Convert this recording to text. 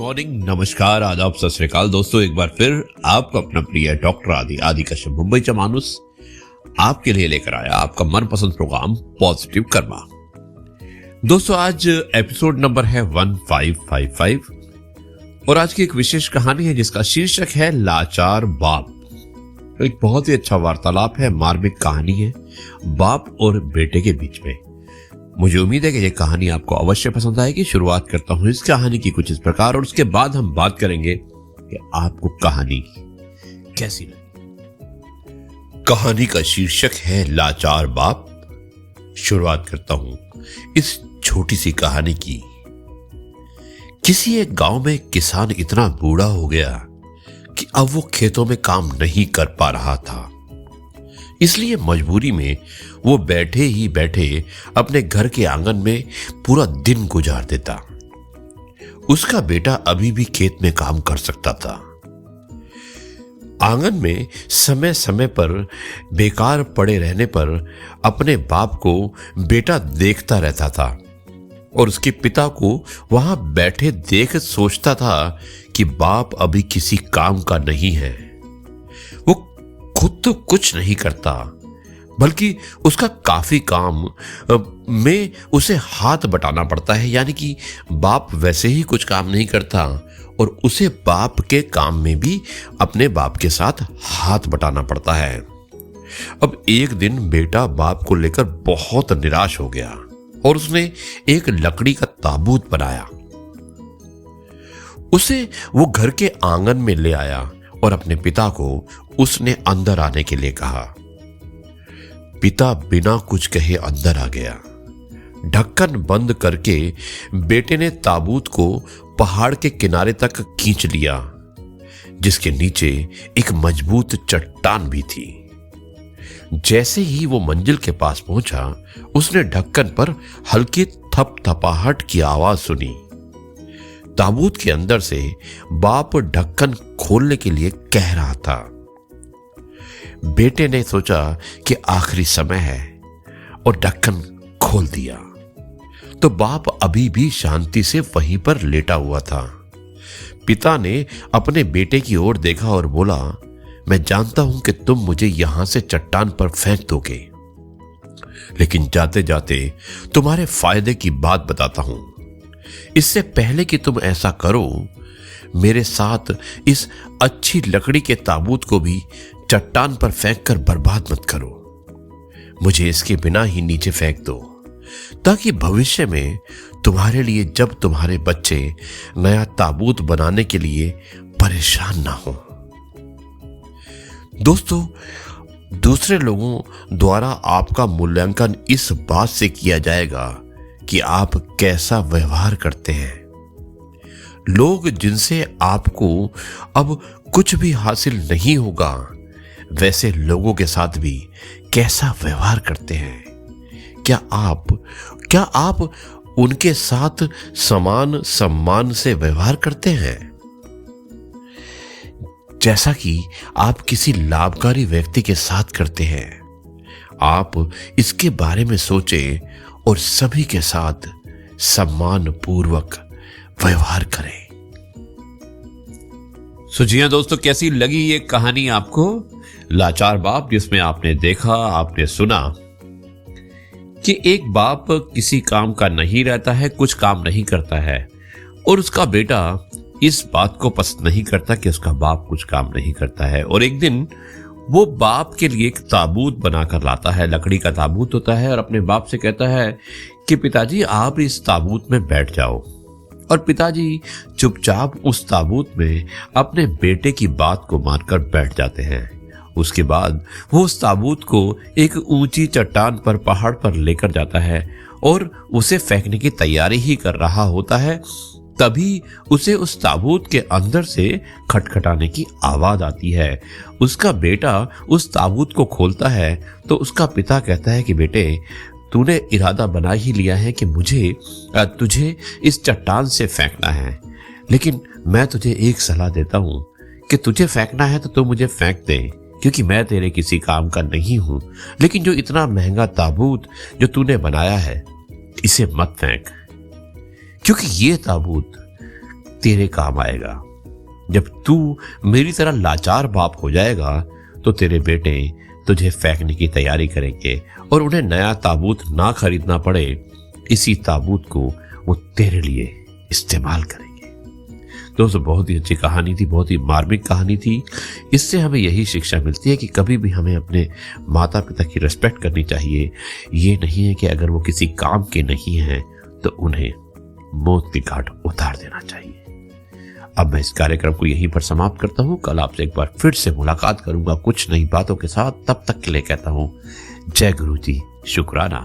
Morning, नमस्कार, आदाब, सत श्री अकाल दोस्तों। एक बार फिर आपका अपना प्रिय डॉक्टर आदि कश्यप मुंबईचा माणूस आपके लिए लेकर आया आपका मनपसंद प्रोग्राम पॉजिटिव कर्मा। दोस्तों आज एपिसोड नंबर है 1555 और आज की एक विशेष कहानी है जिसका शीर्षक है लाचार बाप। एक बहुत ही अच्छा वार्तालाप है, मार्मिक कहानी है बाप और बेटे के बीच में। मुझे उम्मीद है कि यह कहानी आपको अवश्य पसंद आएगी। शुरुआत करता हूं इस कहानी की कुछ इस प्रकार और उसके बाद हम बात करेंगे कि आपको कहानी कैसी लगी। कहानी का शीर्षक है लाचार बाप। शुरुआत करता हूं इस छोटी सी कहानी की। किसी एक गांव में किसान इतना बूढ़ा हो गया कि अब वो खेतों में काम नहीं कर पा रहा था। इसलिए मजबूरी में वो बैठे ही बैठे अपने घर के आंगन में पूरा दिन गुजार देता। उसका बेटा अभी भी खेत में काम कर सकता था। आंगन में समय समय पर बेकार पड़े रहने पर अपने बाप को बेटा देखता रहता था और उसके पिता को वहां बैठे देख सोचता था कि बाप अभी किसी काम का नहीं है। वो खुद तो कुछ नहीं करता बल्कि उसका काफी काम में उसे हाथ बटाना पड़ता है, यानी कि बाप वैसे ही कुछ काम नहीं करता और उसे बाप के काम में भी अपने बाप के साथ हाथ बटाना पड़ता है। अब एक दिन बेटा बाप को लेकर बहुत निराश हो गया और उसने एक लकड़ी का ताबूत बनाया। उसे वो घर के आंगन में ले आया और अपने पिता को उसने अंदर आने के लिए कहा। पिता बिना कुछ कहे अंदर आ गया। ढक्कन बंद करके बेटे ने ताबूत को पहाड़ के किनारे तक खींच लिया जिसके नीचे एक मजबूत चट्टान भी थी। जैसे ही वो मंजिल के पास पहुंचा उसने ढक्कन पर हल्की थपथपाहट की आवाज सुनी। ताबूत के अंदर से बाप ढक्कन खोलने के लिए कह रहा था। बेटे ने सोचा कि आखिरी समय है और ढक्कन खोल दिया तो बाप अभी भी शांति से वहीं पर लेटा हुआ था। पिता ने अपने बेटे की ओर देखा और बोला, मैं जानता हूं कि तुम मुझे यहां से चट्टान पर फेंक दोगे, लेकिन जाते जाते तुम्हारे फायदे की बात बताता हूं। इससे पहले कि तुम ऐसा करो, मेरे साथ इस अच्छी लकड़ी के ताबूत को भी चट्टान पर फेंक कर बर्बाद मत करो। मुझे इसके बिना ही नीचे फेंक दो ताकि भविष्य में तुम्हारे लिए जब तुम्हारे बच्चे नया ताबूत बनाने के लिए परेशान ना हो। दोस्तों, दूसरे लोगों द्वारा आपका मूल्यांकन इस बात से किया जाएगा कि आप कैसा व्यवहार करते हैं। लोग जिनसे आपको अब कुछ भी हासिल नहीं होगा वैसे लोगों के साथ भी कैसा व्यवहार करते हैं। क्या आप उनके साथ समान सम्मान से व्यवहार करते हैं जैसा कि आप किसी लाभकारी व्यक्ति के साथ करते हैं? आप इसके बारे में सोचें और सभी के साथ सम्मान पूर्वक व्यवहार करें। जी हाँ दोस्तों, कैसी लगी ये कहानी आपको? लाचार बाप, जिसमें आपने देखा, आपने सुना कि एक बाप किसी काम का नहीं रहता है, कुछ काम नहीं करता है और उसका बेटा इस बात को पसंद नहीं करता कि उसका बाप कुछ काम नहीं करता है। और एक दिन वो बाप के लिए एक ताबूत बनाकर लाता है, लकड़ी का ताबूत होता है, और अपने बाप से कहता है कि पिताजी आप इस ताबूत में बैठ जाओ। और पिताजी चुपचाप उस ताबूत में अपने बेटे की बात को मानकर बैठ जाते हैं। उसके बाद वो उस ताबूत को एक ऊंची चट्टान पर पहाड़ पर लेकर जाता है और उसे फेंकने की तैयारी ही कर रहा होता है। तभी उसे उस ताबूत के अंदर से खटखटाने की आवाज आती है। उसका बेटा उस ताबूत को खोलता है तो उसका पिता कहता है कि बेटे, तूने इरादा बना ही लिया है कि तुझे इस चट्टान से फेंकना है, लेकिन मैं तुझे एक सलाह देता हूं कि तुझे फेंकना है तो तू मुझे फेंक दे, क्योंकि मैं तेरे किसी काम का नहीं हूं। लेकिन जो इतना महंगा ताबूत जो तूने बनाया है, इसे मत फेंक, क्योंकि ये ताबूत तेरे काम आएगा। जब तू मेरी तरह लाचार बाप हो जाएगा तो तेरे बेटे तुझे फेंकने की तैयारी करेंगे और उन्हें नया ताबूत ना खरीदना पड़े, इसी ताबूत को वो तेरे लिए इस्तेमाल करेंगे। दोस्तों, बहुत ही अच्छी कहानी थी, बहुत ही मार्मिक कहानी थी। इससे हमें यही शिक्षा मिलती है कि कभी भी हमें अपने माता पिता की रिस्पेक्ट करनी चाहिए। ये नहीं है कि अगर वो किसी काम के नहीं हैं तो उन्हें मौत की घाट उतार देना चाहिए। अब मैं इस कार्यक्रम को यहीं पर समाप्त करता हूं। कल आपसे एक बार फिर से मुलाकात करूंगा कुछ नई बातों के साथ। तब तक के लिए कहता हूं जय गुरु जी, शुक्राना।